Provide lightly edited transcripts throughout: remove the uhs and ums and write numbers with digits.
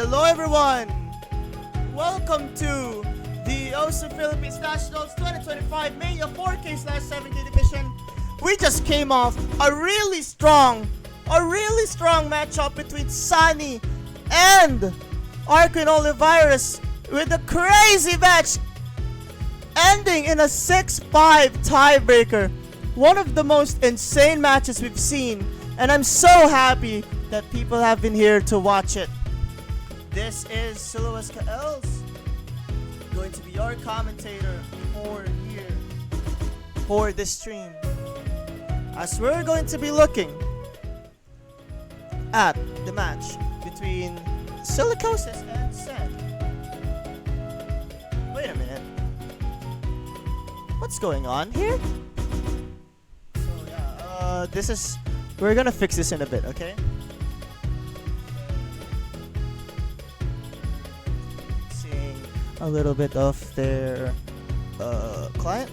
Hello everyone! Welcome to the OSU Philippines Nationals 2025 Mania 4K/17 edition. We just came off a really strong matchup between Sunny and Arquin Olivares with a crazy match ending in a 6-5 tiebreaker. One of the most insane matches we've seen, and I'm so happy that people have been here to watch it. This is Silicosis, going to be your commentator for this stream, as we're going to be looking at the match between Silicosis and Sen. Wait a minute. What's going on here? So yeah, we're gonna fix this in a bit, okay? Seeing a little bit of their client,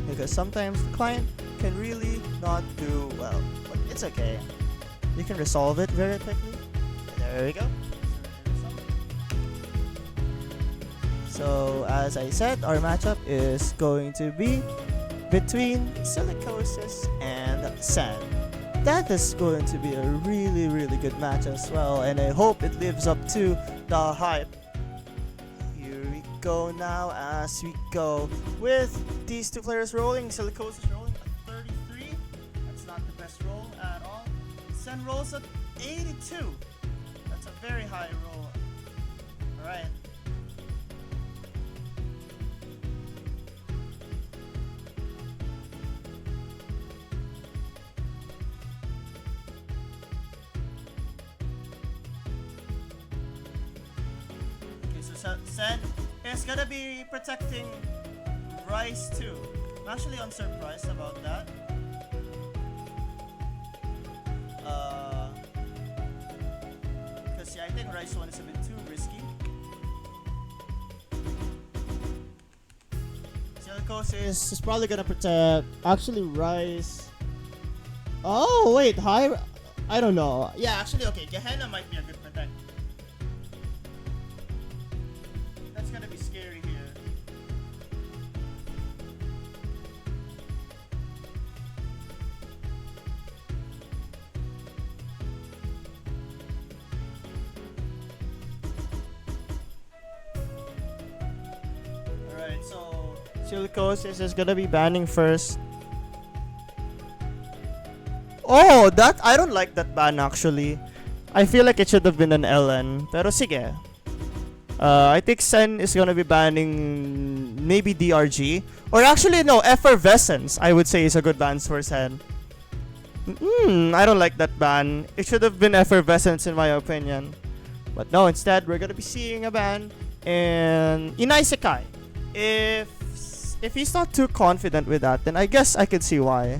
because sometimes the client can really not do well, but it's okay. You can resolve it very quickly. There we go. So as I said, our matchup is going to be between Silicosis and Sen. That is going to be a really good match as well, and I hope it lives up to the hype. Here we go now as we go with these two players rolling. Silicosis rolling at 33. That's not the best roll at all. Sen rolls at 82. That's a very high roll. Alright. Sen is gonna be protecting Rice too. I'm actually unsurprised about that. Because yeah, I think Rice 1 is a bit too risky. Silicosis is probably gonna protect. Actually, Rice. Oh wait, I don't know. Yeah, actually, okay. Gehenna might be a good protect. Gonna be scary here. Alright, so Silicosis is gonna be banning first. Oh, that I don't like that ban actually. I feel like it should have been an LN. Pero sige. I think Sen is gonna be banning maybe DRG. Or actually no, Effervescence I would say is a good ban for Sen. I don't like that ban. It should have been Effervescence in my opinion. But no, instead we're gonna be seeing a ban in Inaisekai. If he's not too confident with that, then I guess I could see why.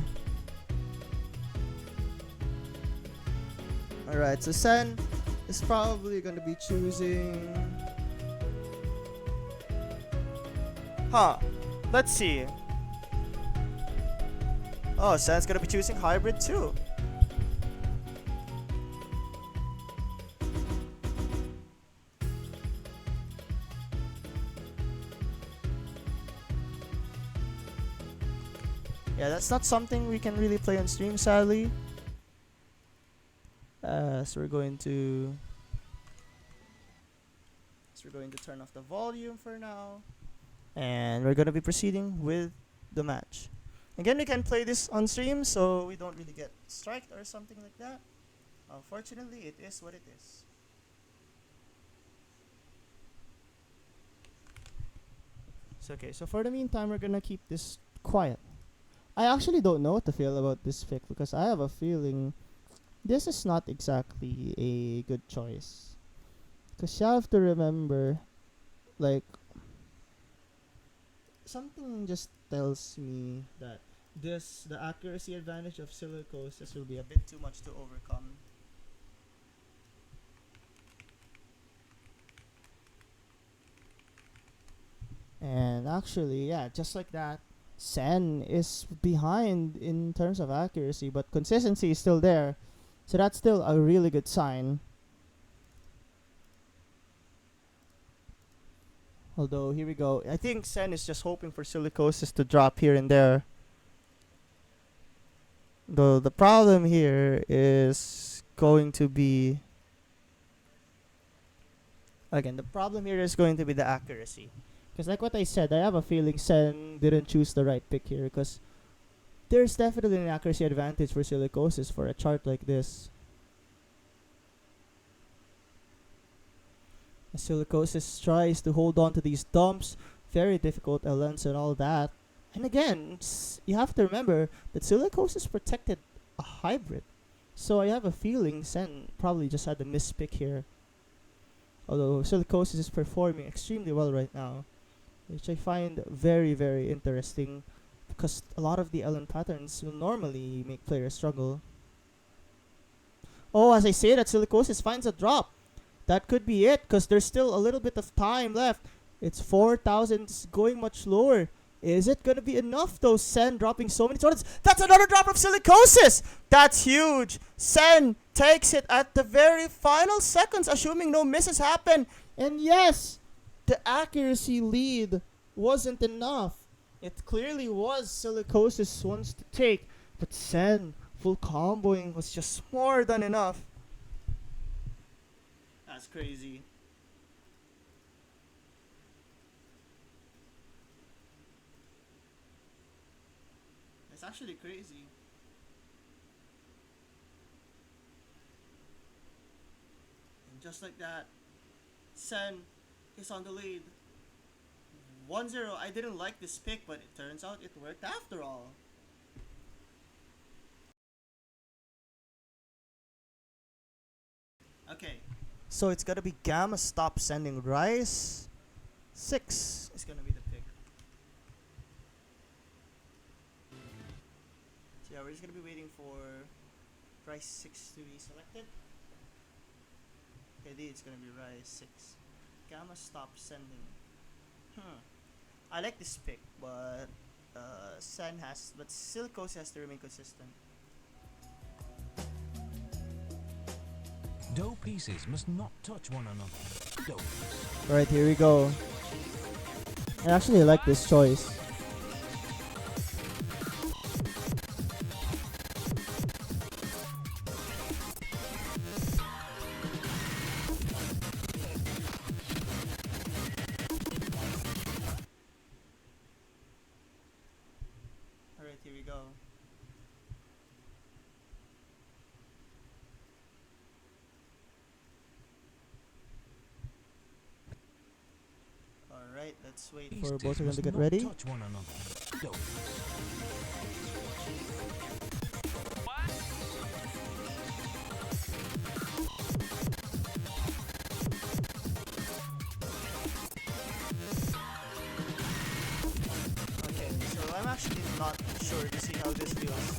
Alright, so Sen is probably gonna be choosing... Let's see. Oh, Sen's gonna be choosing hybrid too. Yeah, that's not something we can really play on stream, sadly. So we're going to turn off the volume for now. And we're gonna be proceeding with the match. Again, we can play this on stream, so we don't really get striked or something like that. Unfortunately, it is what it is. So okay, so for the meantime, we're gonna keep this quiet. I actually don't know what to feel about this pick because I have a feeling this is not exactly a good choice. Because you have to remember, like, something just tells me that the accuracy advantage of Silicosis will be a bit too much to overcome. And actually, yeah, just like that, Sen is behind in terms of accuracy, but consistency is still there. So that's still a really good sign. Although, here we go. I think Sen is just hoping for Silicosis to drop here and there. Though the problem here is going to be... Again, the problem here is going to be the accuracy. Because like what I said, I have a feeling Sen didn't choose the right pick here. Because there's definitely an accuracy advantage for Silicosis for a chart like this. Silicosis tries to hold on to these dumps. Very difficult LNs and all that. And again, you have to remember that Silicosis protected a hybrid. So I have a feeling Sen probably just had a mispick here. Although Silicosis is performing extremely well right now, which I find very, very interesting, because a lot of the LN patterns will normally make players struggle. Oh, as I say that, Silicosis finds a drop. That could be it, because there's still a little bit of time left. It's 4,000, going much lower. Is it going to be enough though? Sen dropping so many torrents. That's another drop of Silicosis! That's huge! Sen takes it at the very final seconds, assuming no misses happen. And yes, the accuracy lead wasn't enough. It clearly was Silicosis wants to take, but Sen full comboing was just more than enough. That's crazy. It's actually crazy. And just like that, Sen is on the lead. 1-0. I didn't like this pick, but it turns out it worked after all. Okay. So it's gonna be Gamma stop sending Rise. 6 is gonna be the pick. So yeah, we're just gonna be waiting for Rise 6 to be selected. Okay, it's gonna be Rise 6. Gamma stop sending. I like this pick, but Silicosis has to remain consistent. Dough pieces must not touch one another. Alright, here we go. I actually like this choice. Alright, here we go. Alright, let's wait for both of them to get ready. Touch one another. Okay, so I'm actually not sure to see how this feels.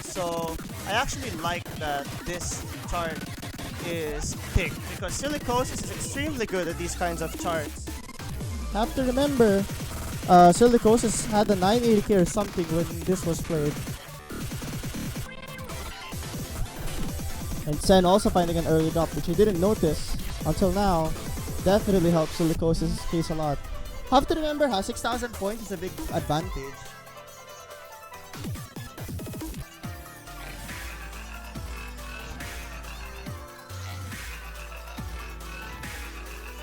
So I actually like that this chart is picked, because Silicosis is extremely good at these kinds of charts. Have to remember, Silicosis had a 980k or something when this was played. And Sen also finding an early drop, which he didn't notice until now. Definitely helps Silicosis' case a lot. Have to remember how 6,000 points is a big advantage.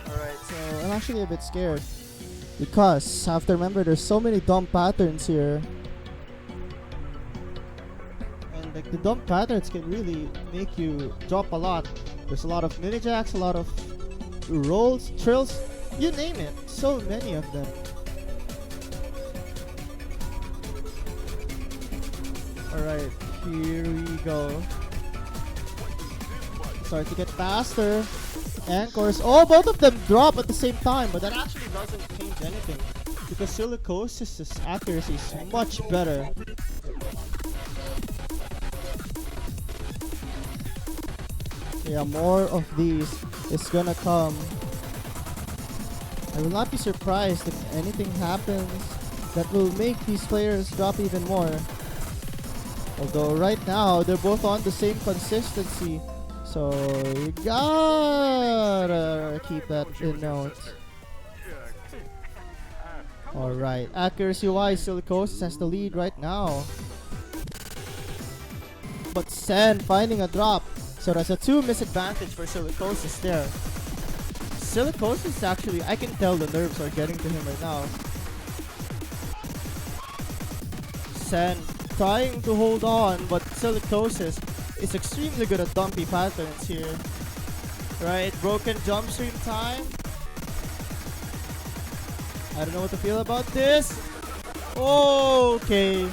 Alright, so I'm actually a bit scared, because have to remember there's so many dump patterns here. And like the dump patterns can really make you drop a lot. There's a lot of mini jacks, a lot of rolls, trills, you name it. So many of them. Alright, here we go. Start to get faster. Anchors. Oh, both of them drop at the same time, but that actually doesn't change anything, because Silicosis' accuracy is much better. Yeah, more of these is gonna come. I will not be surprised if anything happens that will make these players drop even more. Although right now, they're both on the same consistency. So you gotta keep that in note. Alright, accuracy-wise, Silicosis has the lead right now. But Sen finding a drop. So that's a 2 misadvantage for Silicosis there. Silicosis actually, I can tell the nerves are getting to him right now. Sen trying to hold on, but Silicosis is extremely good at dumpy patterns here. Right, broken jump stream time. I don't know what to feel about this. Okay.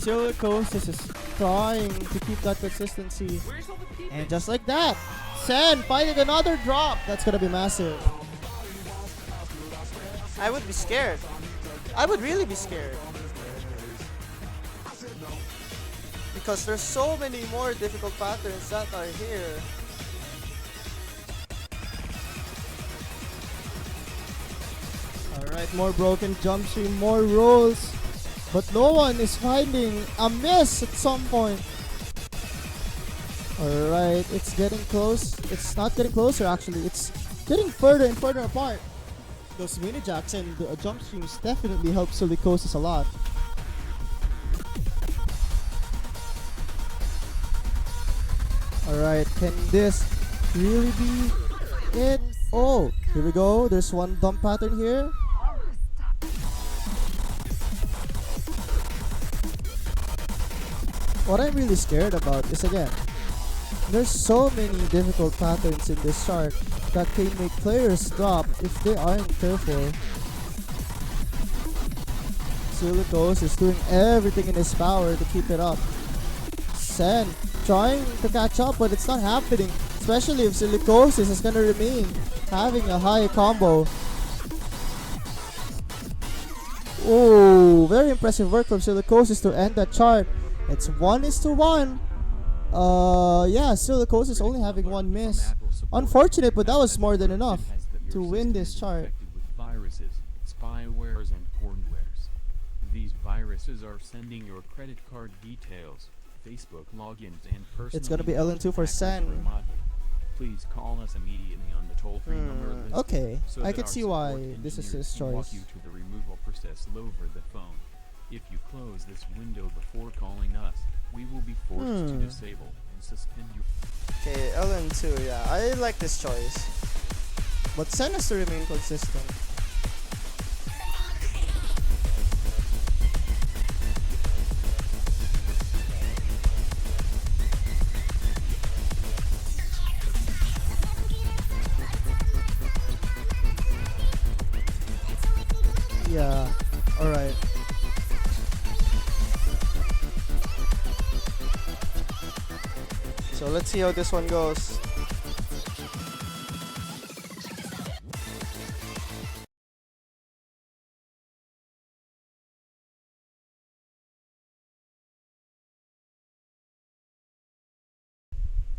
Silicosis is trying to keep that consistency. And just like that, Sen finding another drop. That's gonna be massive. I would be scared. I would really be scared. Because there's so many more difficult patterns that are here. Alright, more broken jump stream, more rolls. But no one is finding a miss at some point. Alright, it's getting close. It's not getting closer actually. It's getting further and further apart. Those mini jacks and the jump streams definitely help Silicosis a lot. Alright, can this really be it? Oh, here we go. There's one dump pattern here. What I'm really scared about is, again, there's so many difficult patterns in this chart that can make players drop if they aren't careful. Silicosis is doing everything in his power to keep it up. Sen trying to catch up, but it's not happening. Especially if Silicosis is gonna remain having a high combo. Oh, very impressive work from Silicosis to end that chart. It's 1:1. Yeah, Silicosis only having one miss. Unfortunate, but that was more than enough to win this chart. Viruses, spywares, and pornwares. These viruses are sending your credit card details, Facebook logins, and personal. It's gonna be LN2 for Sen. Please call us immediately on the toll-free number listed, Okay, so I that can our see support why this is engineers his can walk choice. you through the removal process over the phone. If you close this window before calling us, we will be forced to disable and suspend you. Okay, LN2, yeah, I like this choice. But Sen has to remain consistent. Yeah, alright. So let's see how this one goes.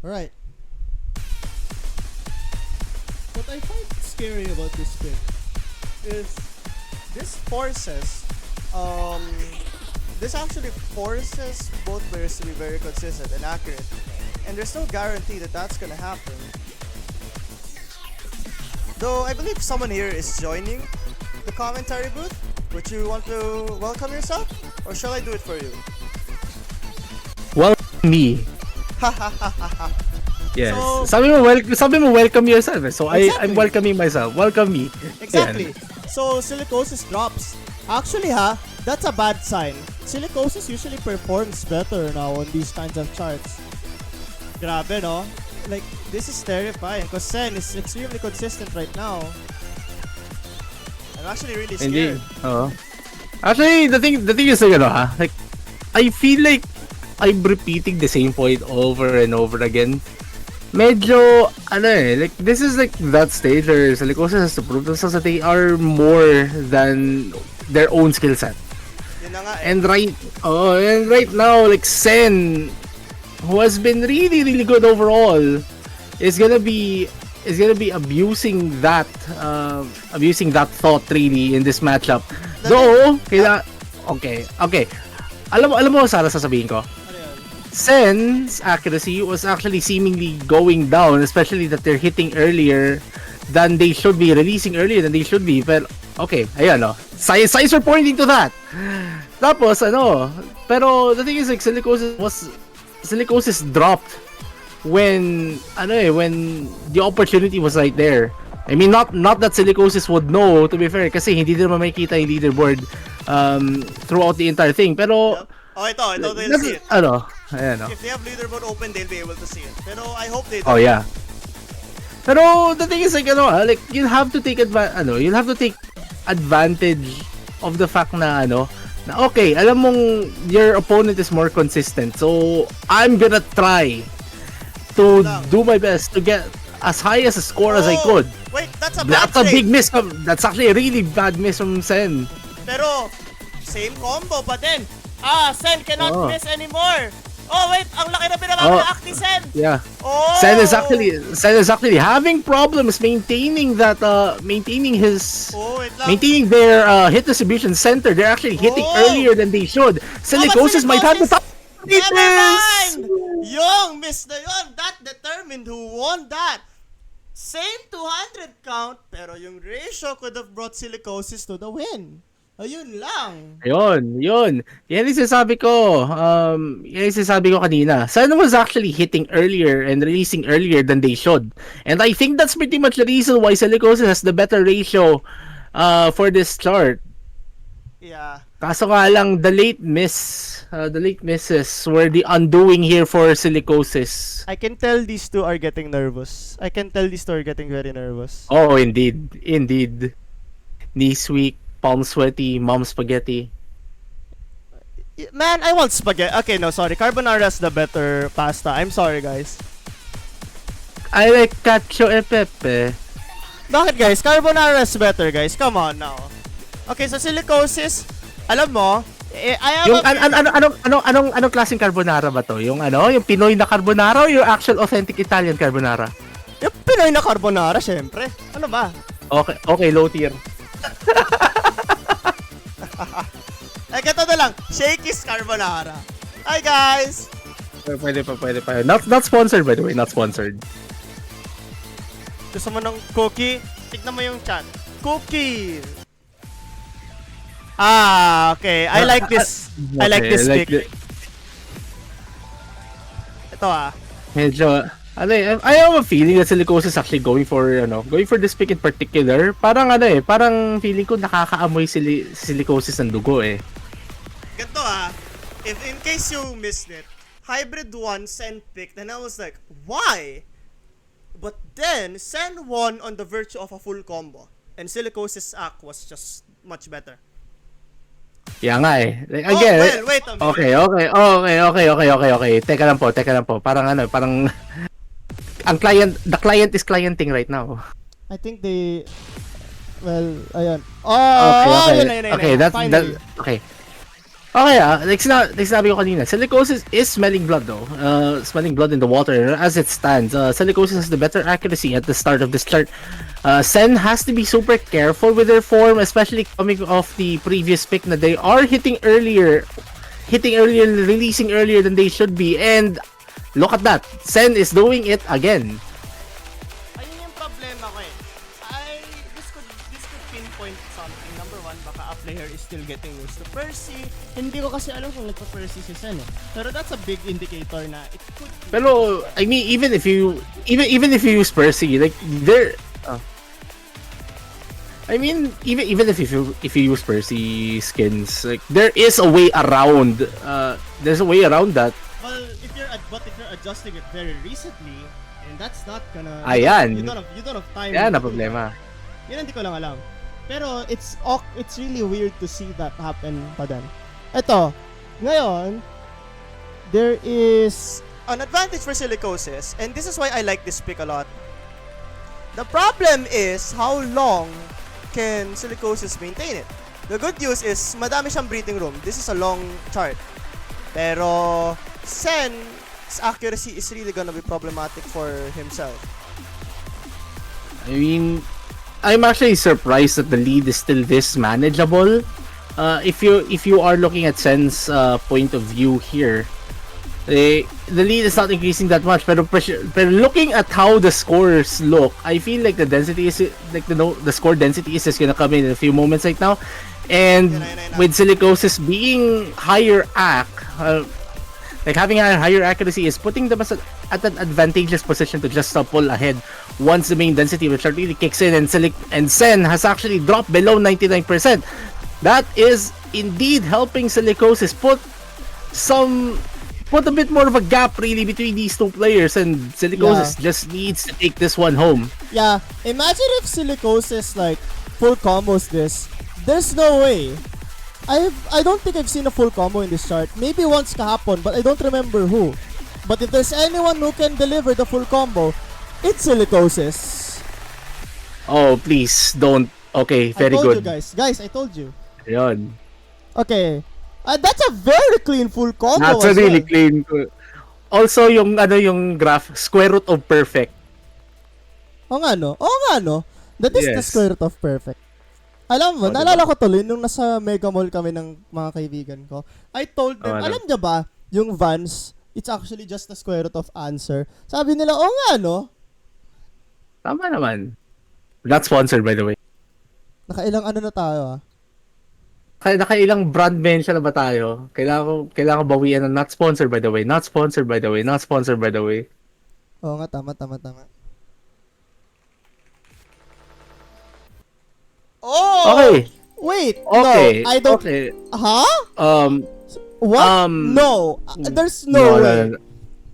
Alright. What I find scary about this pick is this forces, this actually forces both players to be very consistent and accurate. And there's no guarantee that that's gonna happen. Though I believe someone here is joining the commentary booth. Would you want to welcome yourself? Or shall I do it for you? Well, me. Yes. So- sabi mo welcome yourself. So Exactly. I'm welcoming myself. Welcome me. Exactly. Yan. So Silicosis drops. Actually that's a bad sign. Silicosis usually performs better now on these kinds of charts. Grabe, no? Like, this is terrifying because Sen is extremely consistent right now. I'm actually really Hindi. scared. Actually, the thing is like I feel like I'm repeating the same point over and over again. Medyo, like, this is like that stage where Silicosis has to prove themselves that they are more than their own skill set. Yun na nga eh. And right now, like, Sen, who has been really, really good overall, is gonna be abusing that thought really in this matchup. Though, okay. Alam mo Sara, sasabihin ko. Ano yun? Sen's accuracy was actually seemingly going down, especially that they're hitting earlier than they should be, releasing earlier than they should be. Pero, okay, ayan o. Signs are pointing to that. Tapos, pero the thing is, like, Silicosis dropped when the opportunity was right there. I mean, not that Silicosis would know, to be fair, kasi hindi din naman makikita yung leaderboard throughout the entire thing. Pero, Yep. Oh, ito, they'll see it. Ayan o. If they have leaderboard open, they'll be able to see it. Pero I hope they do. Oh yeah. Pero the thing is, like, like, you'll have to take advantage of the fact na okay, alam mong your opponent is more consistent, so I'm gonna try to do my best to get as high as a score as I could. Wait, that's a bad big miss. That's actually a really bad miss from Sen. Pero, same combo, but then, Sen cannot miss anymore. Oh wait, ang laki na pinamamalaak ni Sen. Yeah. Oh. Sen is actually having problems maintaining his wait lang. maintaining their hit distribution center. They're actually hitting earlier than they should. Silicosis might have the top. Never mind! Yung miss na yun, that determined who won that. Same 200 count, pero yung ratio could have brought Silicosis to the win. Ayun lang. Yun. Yan yung sinasabi ko. Yan yung sinasabi ko kanina. Sen was actually hitting earlier and releasing earlier than they should. And I think that's pretty much the reason why Silicosis has the better ratio for this chart. Yeah. Kaso nga lang, the late misses were the undoing here for Silicosis. I can tell these two are getting nervous. I can tell these two are getting very nervous. Oh, indeed. Knees weak, palm sweaty, mom spaghetti. Man, I want spaghetti. Okay, no, sorry. Carbonara's the better pasta. I'm sorry, guys. I like cacio e pepe. Bakit, guys? Carbonara's better, guys. Come on now. Okay, so Silicosis, alam mo, I have anong klaseng carbonara ba to? Yung Pinoy na carbonara o yung actual authentic Italian carbonara? Yung Pinoy na carbonara, syempre. Ano ba? Okay, low tier. Ay, ganito na lang. Shakey's carbonara. Hi, guys! Pwede pa. Not sponsored, by the way. Not sponsored. Gusto mo ng cookie? Tignan mo yung chat. Cookie! Okay. I like this. I like this pick. Ito Medyo, I have a feeling that Silicosis is actually going for this pick in particular. Parang parang feeling ko nakakaamoy Silicosis ng dugo eh. Ganito if in case you missed it, Hybrid won, Sen picked, and I was like, why? But then, Sen won on the virtue of a full combo. And Silicosis' act was just much better. Yeah nga eh. Like, again, wait a minute. Okay. Teka lang po. Parang the client is clienting right now. I think they... Well, ayan. Okay, that's okay. Okay, like sinabi ko kanina, Silicosis is smelling blood though. Smelling blood in the water as it stands. Silicosis has the better accuracy at the start of this chart. Sen has to be super careful with their form, especially coming off the previous pick na they are hitting earlier, releasing earlier than they should be. And look at that, Sen is doing it again. Ayun yung problema ko eh. This could pinpoint something. Number one, baka a player is still getting used to Percy. Hindi ko kasi alam kung nagpa-Percy si Sen eh. Pero that's a big indicator na it could be. Pero I mean, even if you use Percy, like there, I mean, even if you use Percy skins, like there is a way around. There's a way around that. Well, if you're adjusting it very recently, and that's not gonna. Ayan. You don't have time. Yan na problema. Yun hindi ko lang alam. Pero it's really weird to see that happen pa din. Ito, ngayon, there is an advantage for Silicosis, and this is why I like this pick a lot. The problem is how long can Silicosis maintain it. The good news is madami siyang breathing room. This is a long chart. Pero Sen's accuracy is really gonna be problematic for himself. I mean, I'm actually surprised that the lead is still this manageable. If you are looking at Sen's point of view here, The lead is not increasing that much, pero looking at how the scores look, I feel like the density is like the score density is just gonna come in a few moments right now, and with Silicosis being higher like having a higher accuracy is putting them at an advantageous position to just pull ahead once the main density which really kicks in, and Sen has actually dropped below 99%. That is indeed helping Silicosis put a bit more of a gap really between these two players, and Silicosis just needs to take this one home. Yeah, imagine if Silicosis like full combos this. There's no way. I don't think I've seen a full combo in this chart. Maybe once kahapon, but I don't remember who. But if there's anyone who can deliver the full combo, it's Silicosis. Oh, please don't. Okay, very I told good. you guys. Guys, I told you. Ayun. Okay. That's a very clean full combo. That's a really clean. Also, yung graph, square root of perfect. Oo nga no. That is the square root of perfect. Alam mo, naalala ko tuloy nung nasa Mega Mall kami ng mga kaibigan ko. I told them, alam niyo ba, yung Vans, it's actually just the square root of answer. Sabi nila, nga no. Tama naman. Not sponsored, by the way. Nakailang na tayo Nakailang brand mention na ba tayo? Kailangan bawian na not sponsored, by the way. Not sponsored, by the way. Not sponsored, by the way. Oo nga, tama. Oh! Okay. Wait, Okay. no, I don't... Okay. Huh? What? No, there's no way. No.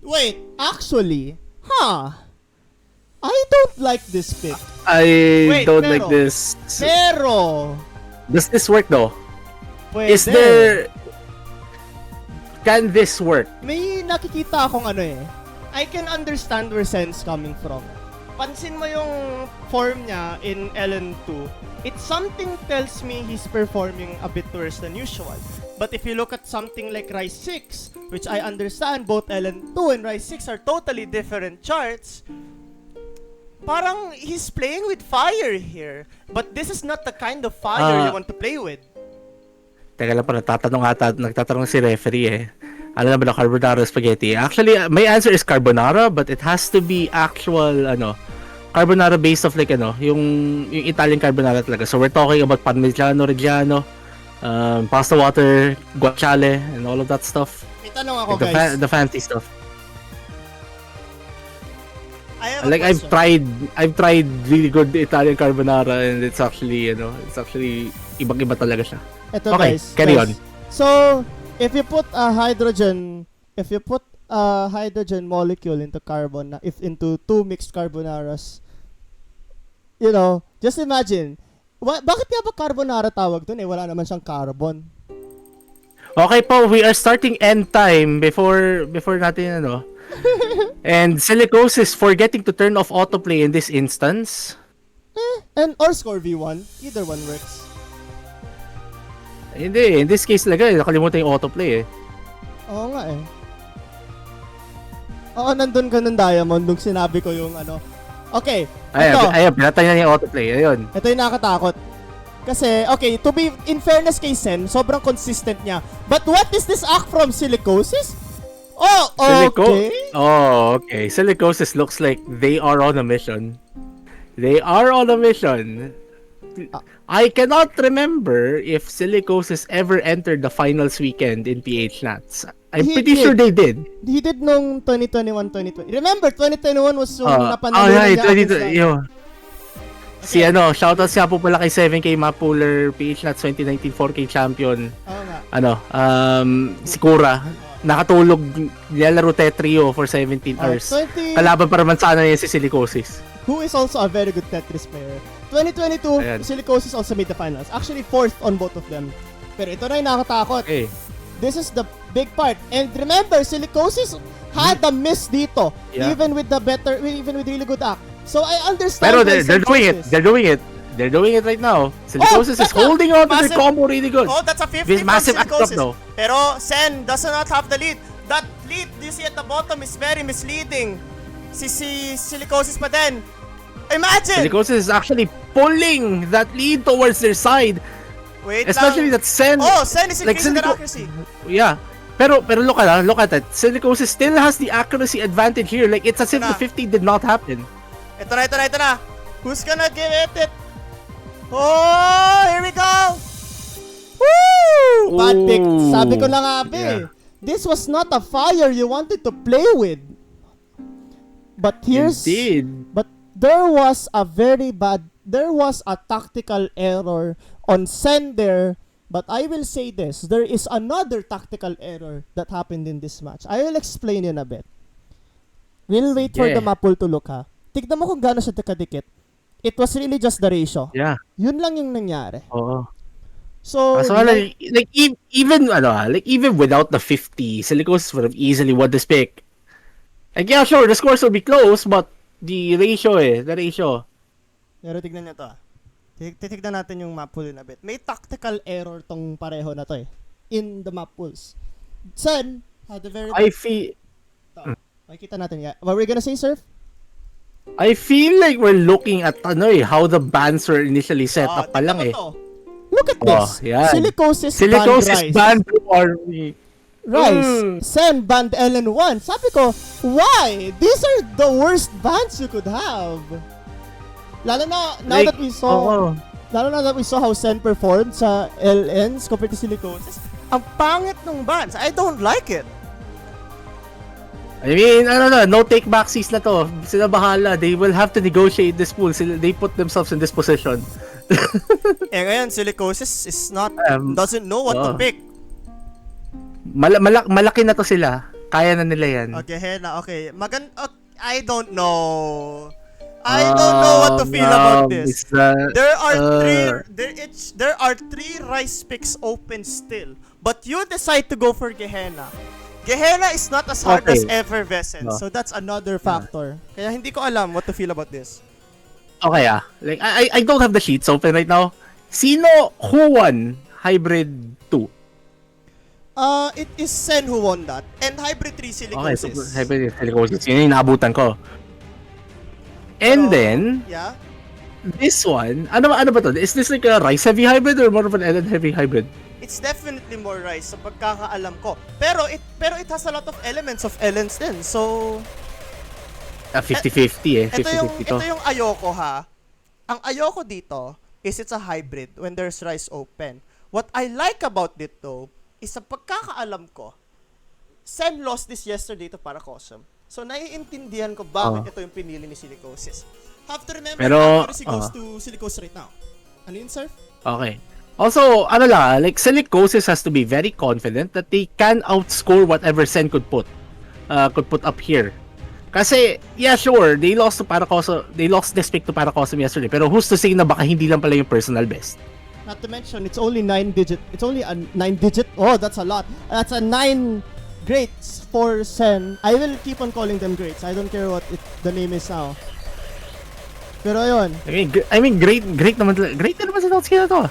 Wait, actually, I don't like this pick. I don't like this. Pero, Does this work though? pwede. Is there... Can this work? May nakikita akong I can understand where Sen's coming from. Pansin mo yung form niya in LN2, something tells me he's performing a bit worse than usual. But if you look at something like Rise 6, which I understand both LN2 and Rise 6 are totally different charts, parang he's playing with fire here. But this is not the kind of fire you want to play with. Teka lang pa, nagtatanong si referee eh. Ano na ba na carbonara spaghetti? Actually, my answer is carbonara, but it has to be actual, carbonara based of like, yung Italian carbonara talaga. So we're talking about Parmigiano Reggiano, pasta water, guanciale, and all of that stuff. May tanong ako, Like guys. the fancy stuff. I have a Like question. I've tried really good Italian carbonara, and it's actually, ibang-iba talaga siya. Ito, Okay, guys. carry guys. on. So, if you put a hydrogen molecule into into two mixed carbonaras, just imagine, bakit nga ba carbonara tawag dun wala naman siyang carbon? Okay po, we are starting end time before natin and Silicosis forgetting to turn off autoplay in this instance. Or score V1, either one works. Hindi, in this case talaga, nakalimutan yung autoplay eh. Oo nga Oo, nandun ka ng Diamond nung sinabi ko yung Okay, Ayan, pinatay na yung autoplay, ayun. ito yung nakakatakot. Kasi, okay, to be in fairness kay Sen, sobrang consistent niya. But what is this act from Silicosis? Oh, okay. Okay. Silicosis looks like they are on a mission. I cannot remember if Silicosis ever entered the finals weekend in PHNats. I'm pretty sure they did. He did nung 2021-2020. Remember, 2021 was yung napanalo niya. Si shoutout siya po pala kay 7K Mapuler, PHNats 2019 4K champion. Oo nga. Si Kura. Nakatulog, nilalaro Tetrio for 17 hours. Kalaban pa naman sana yan si Silicosis. Who is also a very good Tetris player. 2022, Ayan. Silicosis also made the finals. Actually, fourth on both of them. Pero ito na yung nakakatakot. Okay. This is the big part. And remember, Silicosis had a miss dito. Yeah. Even with really good act. So I understand. Pero they're doing it right now. Silicosis is holding on to the combo really good. Oh, that's a 50 With from massive act drop Silicosis. though. Pero Sen does not have the lead. That lead you see at the bottom is very misleading. Si Silicosis pa din. Imagine! Silicosis is actually pulling that lead towards their side. Wait Especially lang. that Sen. Oh, Sen is like increasing their accuracy. Yeah. Pero look at it. Silicosis still has the accuracy advantage here. Like, it's as if the 50 did not happen. Ito na. Who's gonna give it? Oh, here we go! Woo! Bad pick. Ooh. Sabi ko na nga, Yeah. this was not a fire you wanted to play with. But Indeed. but there was a tactical error on Sender. But I will say this, there is another tactical error that happened in this match. I will explain in a bit. We'll wait for the map pool to look, ha. Tignan mo kung gaano siya kadikit. It was really just the ratio. Yeah. Yun lang yung nangyari. Oo. So, even without the 50, Silicosis would have easily won this pick. Like, yeah, sure, the scores will be close, but the ratio. Pero tignan nyo to, titignan natin yung map pool in a bit. May tactical error tong pareho na to in the map pools. Sen had a very... I feel Makikita natin nga. What were we gonna say, Surf? like we're looking at how the bans were initially set up pa lang eh. look at this. Yeah. Silicosis Silicosis banned banned Army. Rice. Sen banned LN1. Sabi ko, why? These are the worst bans you could have. Lalo na now that we saw how Sen performed sa LNs compared to Silicosis. Ang pangit ng bans. I don't like it. I mean, no take backsies na to. Sila bahala. They will have to negotiate this pool. They put themselves in this position. Ngayon, Silicosis is not, doesn't know what to pick. Malaki na to sila. Kaya na nila yan. Okay, Hena, okay. I don't know. I don't know what to feel about this. There are three rice picks open still. But you decide to go for Gehenna. Gehenna is not as hard as Effervescent. So that's another factor. Kaya hindi ko alam what to feel about this. Okay like I don't have the sheets open right now. Who won Hybrid 2? It is Sen who won that. And Hybrid 3 Silicosis. Okay, so Hybrid Silicosis. Yun yung naabutan ko. And then, yeah? this one, ano ba to? Is this like a rice heavy hybrid or more of an LN heavy hybrid? It's definitely more rice sa pagkakaalam ko. Pero it has a lot of elements of LNs din. So 50-50 eh. 50-50 to. Ito yung ayoko ha. Ang ayoko dito is it's a hybrid when there's rice open. What I like about it though is sa pagkakaalam ko, Sen lost this yesterday to Paracosm. So naiintindihan ko bakit ito yung pinili ni Silicosis. Have to remember accuracy goes to Silicosis right now. Ano yun, sir? Okay. Also, like Silicosis has to be very confident that they can outscore whatever Sen could put up here. Kasi, yeah, sure, they lost this pick to Paracosm yesterday, pero who's to say na baka hindi lang pala yung personal best? Not to mention, it's only 9 digit. It's only a 9 digit. Oh, that's a lot. That's a 9 greats for Sen. I will keep on calling them greats. I don't care what the name is now. Pero ayun. I mean, great naman sa Totsuki na to.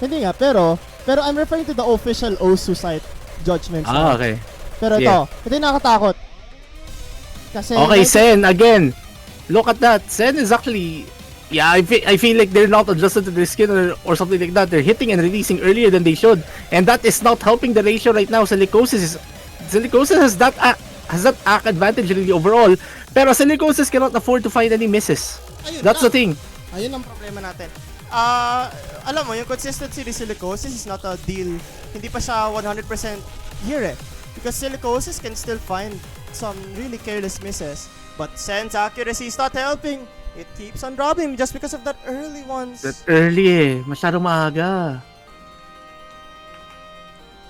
Hindi nga, pero I'm referring to the official Osu site judgments. Okay. Pero ito yung nakakatakot. Kasi okay, Sen, again. Look at that. Sen is actually... Yeah, I feel like they're not adjusted to their skin or something like that. They're hitting and releasing earlier than they should. And that is not helping the ratio right now. Silicosis has that ACK advantage really overall. Pero Silicosis cannot afford to find any misses. That's the thing. Ayun ang problema natin. Alam mo, yung consistency ni Silicosis is not a deal. Hindi pa siya 100% here eh. Because Silicosis can still find some really careless misses. But Sen's accuracy is not helping. It keeps on robbing just because of that early ones. That early eh. Masyadong maaga.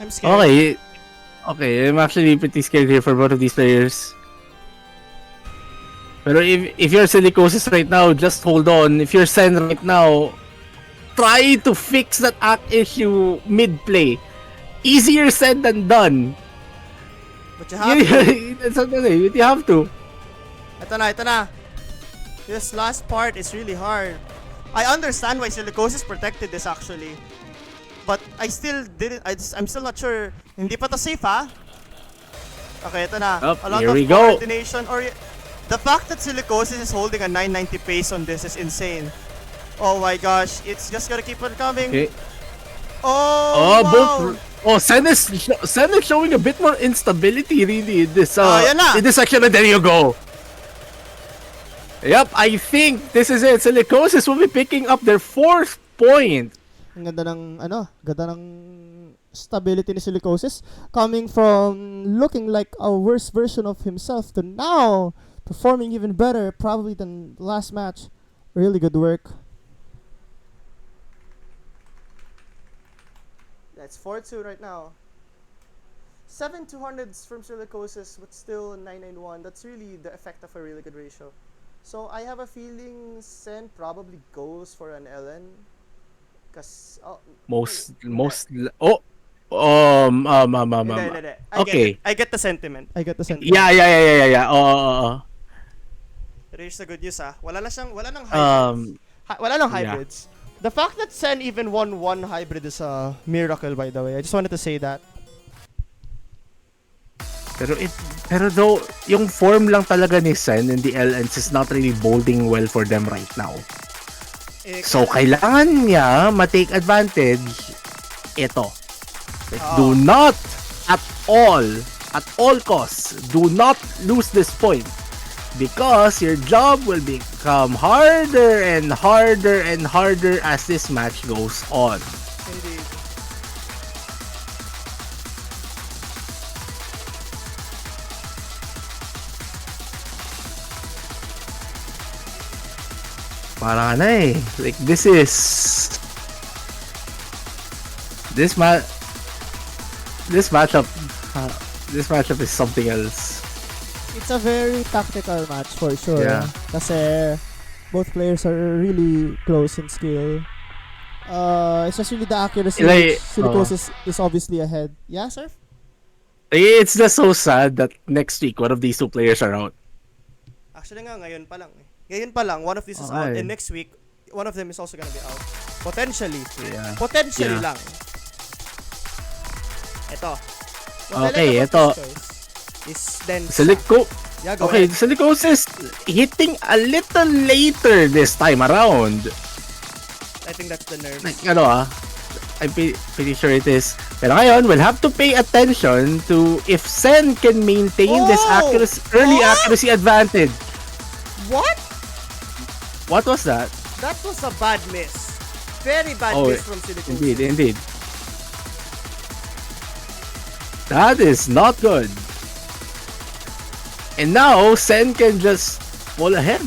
I'm scared. Okay, I'm actually pretty scared here for both of these players. Pero if you're Silicosis right now, just hold on. If you're Sen right now, try to fix that act issue mid-play. Easier said than done. But you have to. You have to. Ito na. This last part is really hard. I understand why Silicosis protected this actually. But I still didn't, I'm still not sure. Hindi pa to safe ha? Okay, ito na. A lot here of we go. coordination. The fact that Silicosis is holding a 990 pace on this is insane. Oh my gosh, it's just gonna keep on coming. Okay. Oh, wow. both. Oh, Sen is showing a bit more instability really in this Yan na. in this section, and there you go. Yep, I think this is it. Silicosis will be picking up their 4th point. Ang ganda ng stability ni Silicosis, coming from looking like a worse version of himself to now performing even better probably than the last match. Really good work. That's 4-2 right now. 7 200s from Silicosis, but still 991. That's really the effect of a really good ratio. So I have a feeling Sen probably goes for an LN. Cause Hindi. Okay. I get the sentiment. I get the sentiment. Yeah. Oh. Pero here's the good news wala nang hybrids. Wala nang Yeah. hybrids. The fact that Sen even won one hybrid is a miracle, by the way. I just wanted to say that. Pero though, yung form lang talaga ni Sen and the LNs is not really boding well for them right now. So, kailangan niya ma-take advantage ito. Like, do not at all costs, do not lose this point. Because your job will become harder and harder and harder as this match goes on. Indeed. Parang like this matchup is something else. It's a very tactical match for sure. Yeah. Kasi both players are really close in skill. Especially the accuracy. Like, Silicosis is obviously ahead. Yeah, sir? It's just so sad that next week one of these two players are out. Actually ngayon pa lang. Ngayon pa lang, one of these is out. And next week, one of them is also gonna be out. Potentially. Yeah. Potentially Yeah. lang. Ito. Okay, ito. Is then Yeah, go Okay, ahead. Silicosis hitting a little later this time around. I think that's the nerves. Like, I'm pretty sure it is. Pero ngayon, we'll have to pay attention to if Sen can maintain this early accuracy advantage. What? What was that? That was a bad miss. Very bad miss from Silicosis. Indeed. That is not good. And now, Sen can just pull ahead.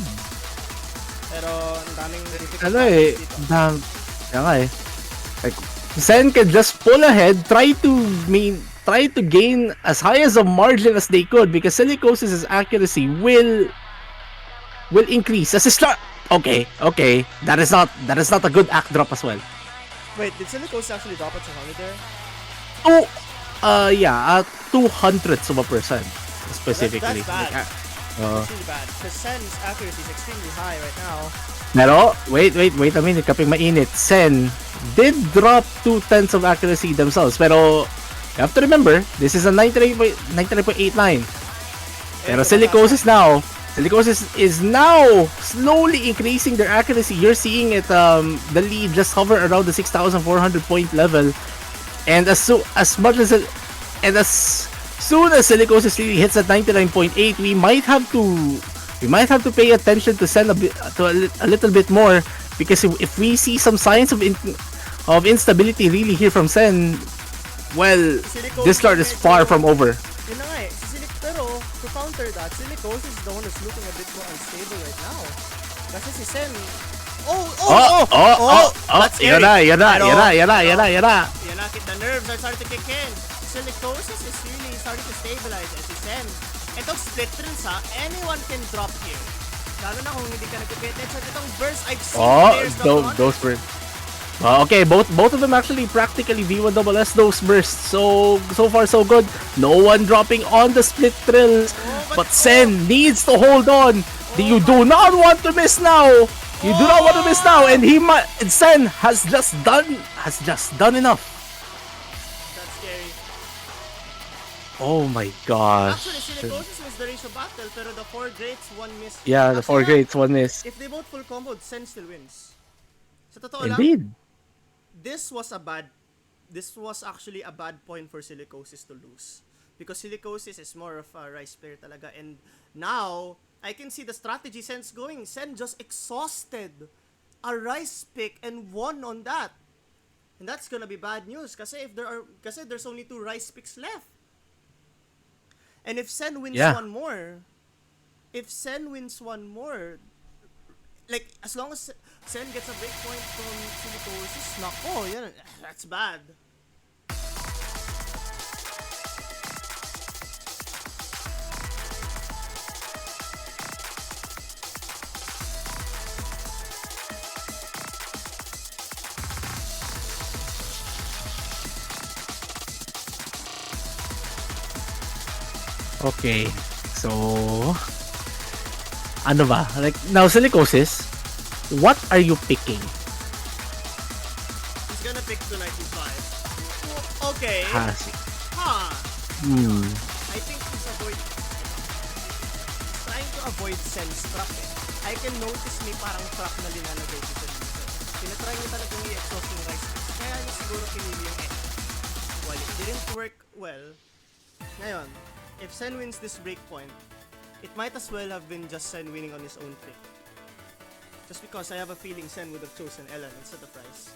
Pero ang daming difficulties dito. Like, Sen can just pull ahead, try to gain as high as a margin as they could because Silicosis' accuracy will increase as Okay. That is not a good act drop as well. Wait, did Silicosis actually drop at 200 there? Yeah, 200% specifically. That's bad. Like, It's really bad. Because Sen's accuracy is extremely high right now. pero, wait a minute, kaping mainit. Sen did drop 2/10 of accuracy themselves, pero you have to remember, this is a 99.89. Pero Silicosis is now slowly increasing their accuracy. You're seeing it, the lead just hover around the 6,400 point level. And as soon as Silicosis really hits at 99.8, we might have to pay attention to Sen a little bit more, because if we see some signs of instability really here from Sen, well, this start is far from over. Yun na nga pero to counter that, Silicosis is the one who's looking a bit more unstable right now. Kasi si Sen, that's scary. Yan na. The nerves are starting to kick in. Silicosis is really starting to stabilize as si Sen. Itong split drills anyone can drop here. Lalo na kung hindi ka nagpipay attention. Itong burst, I've seen players drop those bursts. Okay, both of them actually practically V1SS those bursts. So far so good. No one dropping on the split drills. But Sen needs to hold on. You do not want to miss now. And Sen has just done enough. That's scary. Oh my gosh. Actually, Silicosis was the ratio battle, pero the 4 greats, 1 miss. Yeah, the 4 greats, 1 miss. If they both full combo, Sen still wins. Sa totoo lang, Indeed. this was a bad this was actually a bad point for Silicosis to lose. Because Silicosis is more of a Rice player talaga. And now, I can see the strategy Sen's going. Sen just exhausted a Rice pick and won on that. And that's gonna be bad news kasi there's only 2 Rice picks left. And if Sen wins one more, like as long as Sen gets a break point from Silicosis, nako, yan, that's bad. Okay. So, ano ba? Like, now, Silicosis, what are you picking? He's gonna pick 295. Okay. I think he's trying to avoid Sen's trap eh. I can notice may parang trap na linalagay dito dito. Tinatry niya talagang i-exhaust yung Rice. Kaya niya siguro pinili yung X. Well, it didn't work well. Ngayon, if Sen wins this breakpoint, it might as well have been just Sen winning on his own pick. Just because I have a feeling Sen would have chosen Ellen instead of Rice.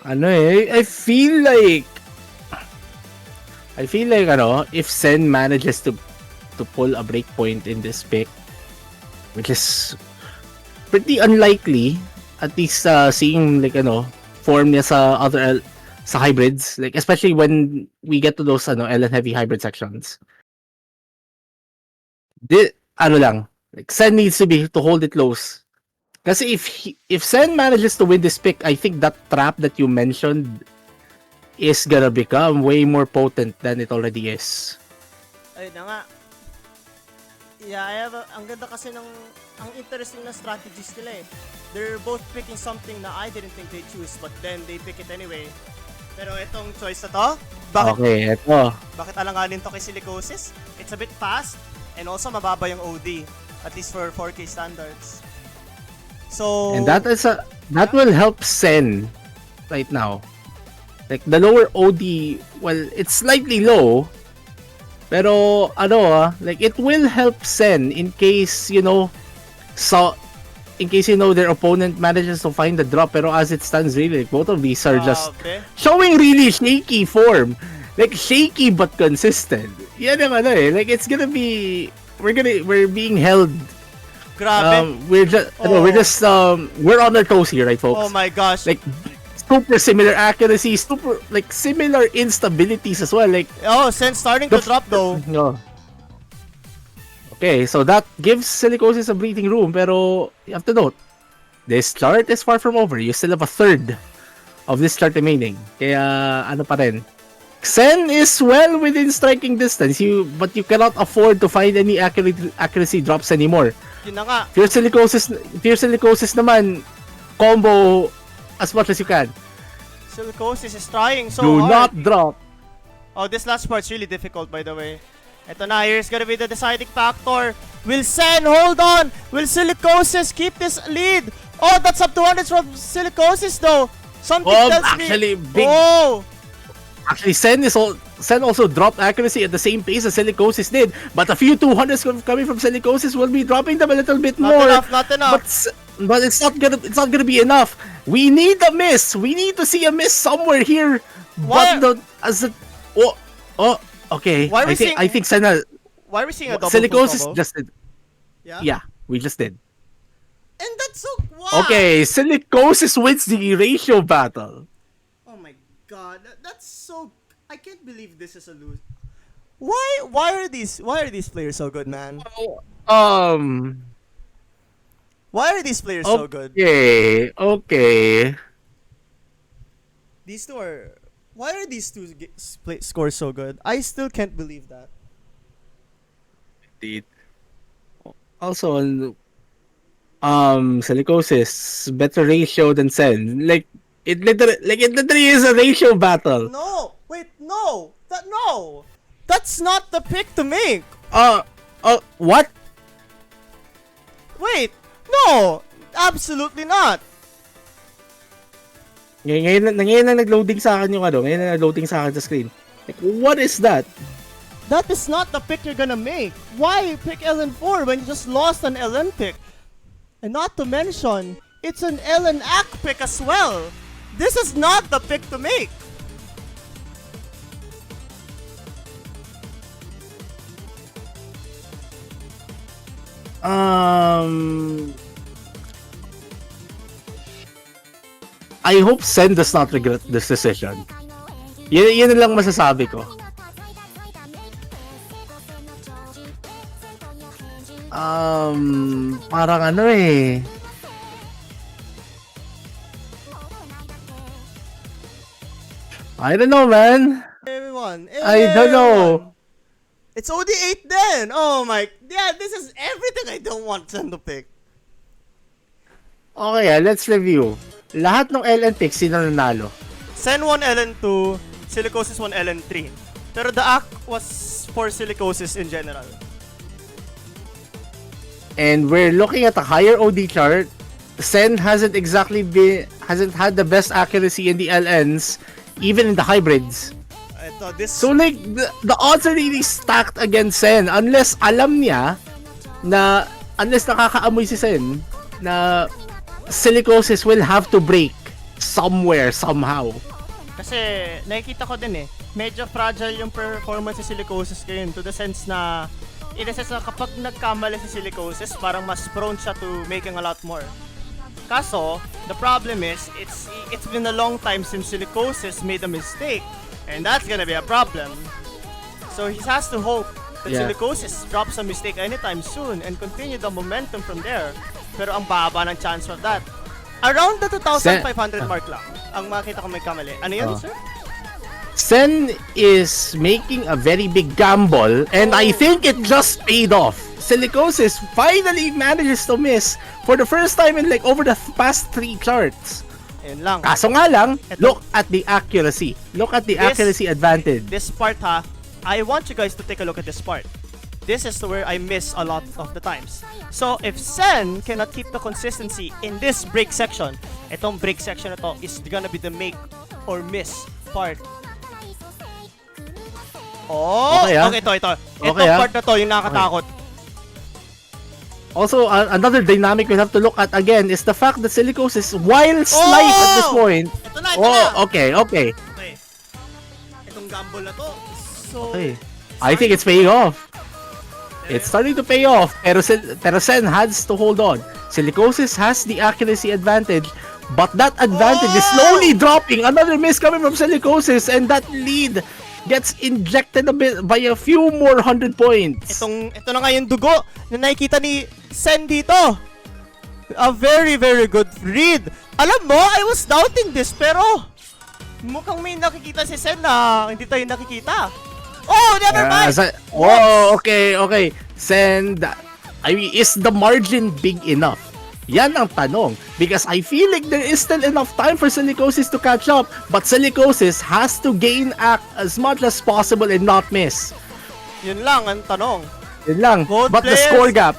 Ano eh, I feel like if Sen manages to pull a breakpoint in this pick, which is pretty unlikely, at least seeing like form niya sa sa hybrids, like especially when we get to those Ellen heavy hybrid sections. Like Sen needs to hold it close. Kasi if Sen manages to win this pick, I think that trap that you mentioned is gonna become way more potent than it already is. Ayun na nga. Yeah, ang ganda kasi ang interesting na strategies nila eh. They're both picking something na I didn't think they'd choose, but then they pick it anyway. Pero itong choice na to, bakit alanganin to kay Silicosis? It's a bit fast, and also mababa yung OD, at least for 4K standards. So, and that will help Sen right now. Like the lower OD, well, it's slightly low, pero like it will help Sen in case their opponent manages to find the drop. Pero as it stands, really, like, both of these are just showing really shaky form, like shaky but consistent. Yan yung like it's gonna be we're being held. Grabe. We're on our toes here, right, folks? Oh my gosh. Like super similar accuracy, super like similar instabilities as well. Like Sen starting to drop though. No. Okay, so that gives Silicosis a breathing room, pero you have to note, this chart is far from over. You still have a third of this chart remaining. Kaya pa rin. Sen is well within striking distance, but you cannot afford to find any accuracy drops anymore. Yun na nga. If you're Silicosis naman, combo as much as you can. Silicosis is trying so Do hard. not drop. Oh, this last part's really difficult, by the way. Ito na, here's gonna be the deciding factor. Will Sen hold on? Will Silicosis keep this lead? Oh, that's up 200 from Silicosis though. Something tells actually, me. Actually, Sen also dropped accuracy at the same pace as Silicosis did, but a few 200s coming from Silicosis will be dropping them a little bit more. Not enough. But it's not gonna be enough. We need a miss. We need to see a miss somewhere here. Okay. I think Sen. Why are we seeing a double Silicosis combo? just did. Yeah, we just did. And that's so wow. Okay, Silicosis wins the ratio battle. Oh my god, that's so. I can't believe this is a lose. Why are these players so good, man? Why are these players so good? Okay. These two are. Why are these two scores so good? I still can't believe that. Indeed. Also, Silicosis better ratio than Sen. Like it literally is a ratio battle. No, wait, no, that's not the pick to make. What? Wait, no, absolutely not. Ngayon na nag-loading sa akin yung ano, ngayon na nag-loading sa akin sa screen. Like, what is that? That is not the pick you're gonna make. Why pick LN4 when you just lost an LN pick? And not to mention, it's an LN Ak pick as well. This is not the pick to make. I hope Sen does not regret this decision. Yun na lang masasabi ko. Parang ano eh. I don't know, man. Everyone. I don't know. It's OD8 then. Oh my. Yeah, this is everything I don't want Sen to pick. Okay, let's review. Lahat ng LN picks, sino nanalo? Sen 1 LN2, Silicosis 1 LN3. Pero the act was for Silicosis in general. And we're looking at a higher OD chart. Sen hasn't had the best accuracy in the LNs, even in the hybrids. So like the odds are really stacked against Sen unless alam niya na unless nakakaamoy si Sen na Silicosis will have to break somewhere, somehow. Kasi nakikita ko din medyo fragile yung performance si Silicosis ngayon to the sense na kapag nagkamali si Silicosis, parang mas prone siya to making a lot more. Kaso, the problem is, it's been a long time since Silicosis made a mistake, and that's gonna be a problem. So he has to hope that Silicosis drops a mistake anytime soon and continue the momentum from there. Pero ang baba ng chance of that. Around the 2,500 mark lang ang makita ko may kamali. Ano yun, sir? Sen is making a very big gamble and I think it just paid off. Silicosis finally manages to miss for the first time in like over the past 3 charts. Yun lang. Kaso nga lang, look at the accuracy. Look at the accuracy advantage. This part I want you guys to take a look at this part. This is where I miss a lot of the times. So if Sen cannot keep the consistency in this break section, itong break section na to is gonna be the make or miss part. Oh, okay, ito. Itong part na to yung nakakatakot. Also, another dynamic we have to look at again is the fact that Silicosis, while slight at this point. Ito na. Okay. Itong gamble na to. So, I think it's paying off. It's starting to pay off, pero Sen has to hold on. Silicosis has the accuracy advantage, but that advantage is slowly dropping. Another miss coming from Silicosis, and that lead gets injected a bit by a few more 100 points. Ito na nga yung dugo na nakikita ni Sen dito. A very, very good read. Alam mo, I was doubting this, pero mukhang may nakikita si Sen na hindi tayo nakikita. Oh, never mind! Okay. Sen, I mean, is the margin big enough? Yan ang tanong. Because I feel like there is still enough time for Silicosis to catch up. But Silicosis has to gain act as much as possible and not miss. Yun lang ang tanong. Yun lang. But players.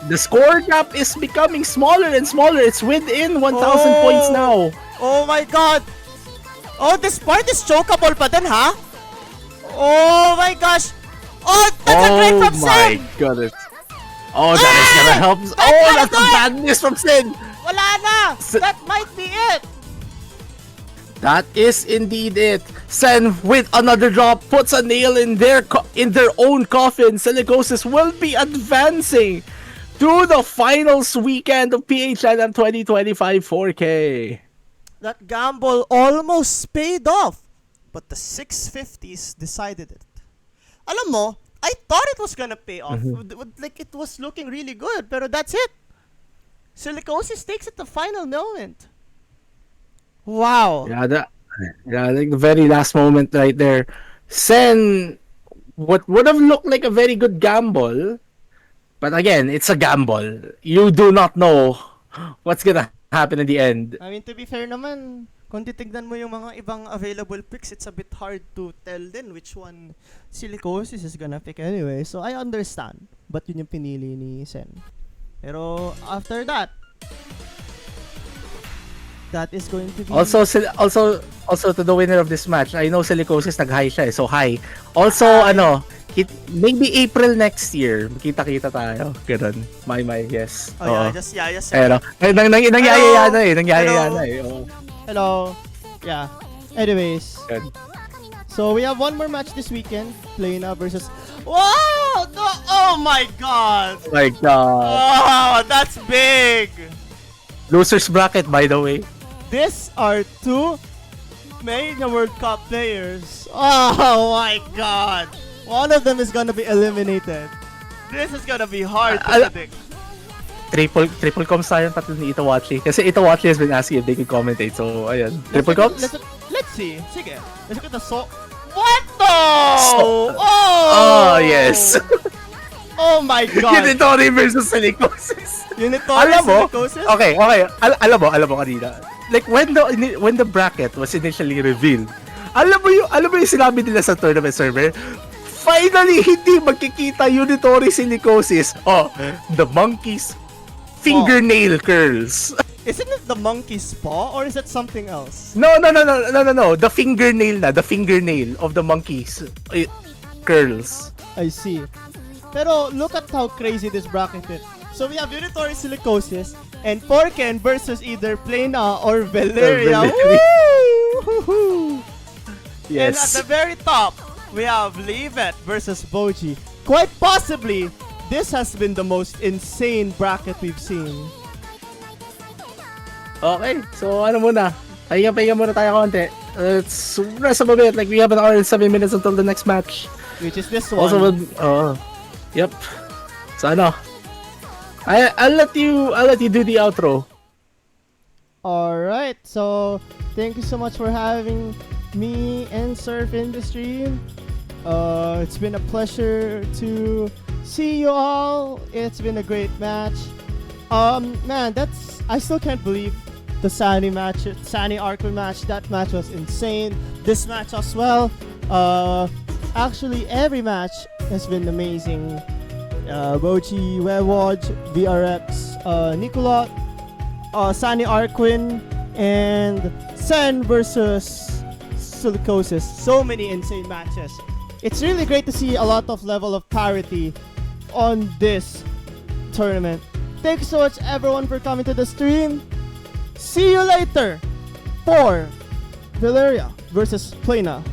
the score gap is becoming smaller and smaller. It's within 1,000 points now. Oh my god! Oh, this part is chokeable pa din, ha? Oh my gosh! Oh, that's a great from Sen! Oh my goodness. Oh, that is gonna help. That's a bad miss from Sen! Wala na! That might be it! That is indeed it. Sen with another drop puts a nail in their own coffin. Silicosis will be advancing to the finals weekend of PHNM2025 4K. That gamble almost paid off, but the 650s decided it. Alam mo, I thought it was gonna pay off. Like, it was looking really good, pero that's it. Silicosis takes it the final moment. Wow. Yeah, like the very last moment right there. Sen, what would have looked like a very good gamble, but again, it's a gamble. You do not know what's gonna happen in the end. I mean, to be fair naman, kung titignan mo yung mga ibang available picks, it's a bit hard to tell din which one Silicosis is gonna pick anyway. So, I understand. But yun yung pinili ni Sen. Pero, after that, That is going to be... Also to the winner of this match, I know Silicosis nag-high siya so high. Also, maybe April next year, kita-kita tayo. Ganun. Yes. Oh, yeah, yes. Pero, nangyayaya na eh. Oh. Hello. Yeah. Anyways. Good. So, we have one more match this weekend. Plena versus... Wow! No, oh my god! My God. Oh, that's big! Losers bracket, by the way. These are two Mania World Cup players. Oh my god! One of them is gonna be eliminated. This is gonna be hard to predict. Triple comms tayo tatlo ni Itawachi. Kasi Itawachi has been asking if they could commentate. So, ayun. Triple comms? Let's see. Sige. Let's look at the What the? Oh, yes. Oh my god! Unitory versus Silicosis. Unitory Alam mo? Silicosis? Okay. Alam mo kanina. Like when the bracket was initially revealed, alam mo yung sinabi nila sa tournament server, finally hindi magkikita Unitory Silicosis. Oh, the monkeys fingernail curls. Isn't it the monkey's paw or is it something else? No. The fingernail of the monkeys curls. I see. Pero look at how crazy this bracket is. So we have Unitory Silicosis and Porken versus either Plena or Valeria. Woo! Yes. And at the very top, we have Levet. Versus Boji. Quite possibly, this has been the most insane bracket we've seen. Okay, so ano muna? Pahinga muna tayo konti. Let's rest up a bit. Like we have an hour and 7 minutes until the next match. Which is this one. Also, yep. So ano? I'll let you do the outro. Alright, so thank you so much for having me and Surf in the stream. It's been a pleasure to see you all. It's been a great match. Man, I still can't believe the Sani Arco match. That match was insane. This match as well. Actually, every match has been amazing. Bochi, Wewodge, VRX, Nicolot, Sani Arquin, and Sen versus Silicosis. So many insane matches. It's really great to see a lot of level of parity on this tournament. Thank you so much everyone for coming to the stream. See you later for Valeria versus Plena.